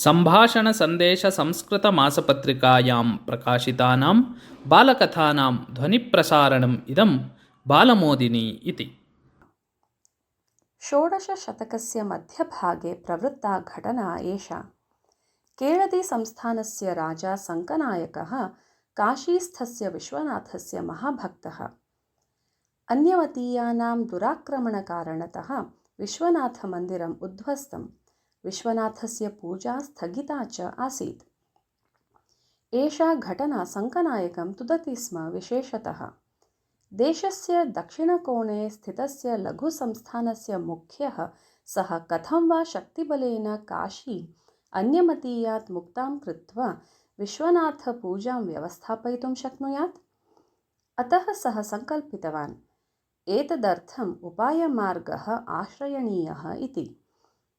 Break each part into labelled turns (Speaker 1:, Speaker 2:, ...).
Speaker 1: सम्भाषणसन्देशसंस्कृतमासपत्रिकायां प्रकाशितानां बालकथानां ध्वनिप्रसारणम् इदं बालमोदिनी इति।
Speaker 2: षोडशशतकस्य मध्यभागे प्रवृत्ता घटना एषा। केळदिसंस्थानस्य राजा सङ्कनायकः काशीस्थस्य विश्वनाथस्य महाभक्तः। अन्यवतीयानां दुराक्रमणकारणतः विश्वनाथमन्दिरम् उद्ध्वस्तं, विश्वनाथस्य पूजा स्थगिता च आसीत्। एषा घटना सङ्कनायकं तुदति स्म। विशेषतः देशस्य दक्षिणकोणे स्थितस्य लघुसंस्थानस्य मुख्यः सः कथं वा शक्तिबलेन काशी अन्यमतीयात् मुक्तां कृत्वा विश्वनाथपूजां व्यवस्थापयितुं शक्नुयात्। अतः सः सङ्कल्पितवान्, एतदर्थम् उपायमार्गः आश्रयणीयः इति।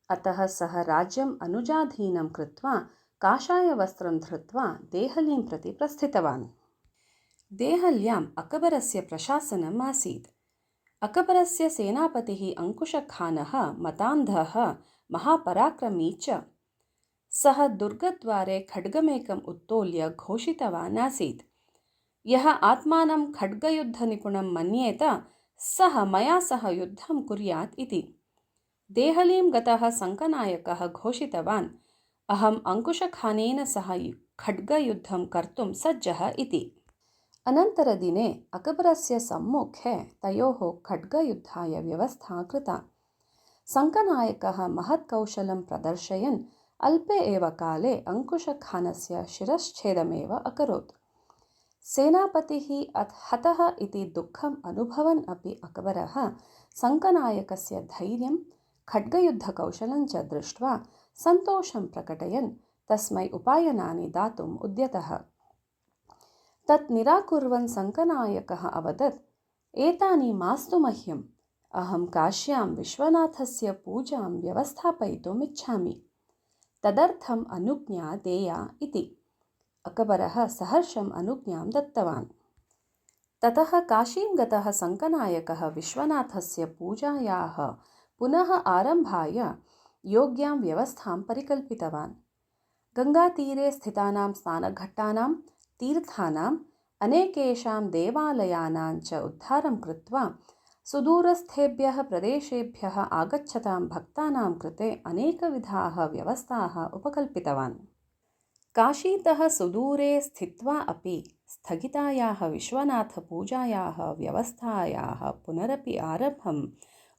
Speaker 2: अतः सः राज्यम् अनुजाधीनं कृत्वा काषायवस्त्रं धृत्वा देहलीं प्रति प्रस्थितवान्। देहल्याम् अकबरस्य प्रशासनम् आसीत्। अकबरस्य सेनापतिः अङ्कुशखानः मतान्धः महापराक्रमी च। सः दुर्गद्वारे खड्गमेकम् उत्तोल्य घोषितवान् आसीत्, यः आत्मानं खड्गयुद्धनिपुणं मन्येत सः मया सह युद्धं कुर्यात् इति। देहलीं गतः सङ्कनायकः घोषितवान्, अहम् अङ्कुशखानेन सह खड्गयुद्धं कर्तुं सज्जः इति। अनन्तरदिने अकबरस्य सम्मुखे तयोः खड्गयुद्धाय व्यवस्था कृता। सङ्कनायकः महत्कौशलं प्रदर्शयन् अल्पे एव काले अङ्कुशखानस्य शिरश्छेदमेव अकरोत्। सेनापतिः हतः इति दुःखम् अनुभवन् अपि अकबरः सङ्कनायकस्य धैर्यं खड्गयुद्धकौशलं च दृष्ट्वा सन्तोषं प्रकटयन् तस्मै उपायनानि दातुम् उद्यतः। तत् निराकुर्वन् सङ्कनायकः अवदत्, एतानि मास्तु मह्यम्, अहं काश्यां विश्वनाथस्य पूजां व्यवस्थापयितुम् इच्छामि, तदर्थम् अनुज्ञा देया इति। अकबरः सहर्षम् अनुज्ञां दत्तवान्। ततः काशीं गतः सङ्कनायकः विश्वनाथस्य पूजायाः पुनः आरम्भाय योग्यां व्यवस्थां परिकल्पितवान्। गङ्गातीरे स्थितानां स्नानघट्टानां, तीर्थानाम्, अनेकेषां देवालयानां च उद्धारं कृत्वा सुदूरस्थेभ्यः प्रदेशेभ्यः आगच्छतां भक्तानां कृते अनेकविधाः व्यवस्थाः उपकल्पितवान्। काशीतः सुदूरे स्थित्वा अपि स्थगितायाः विश्वनाथपूजायाः व्यवस्थायाः पुनरपि आरम्भम्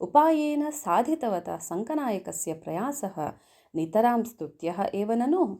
Speaker 2: उपायेन साधितवतः सङ्कनायकस्य प्रयासः नितरां स्तुत्यः एव ननु।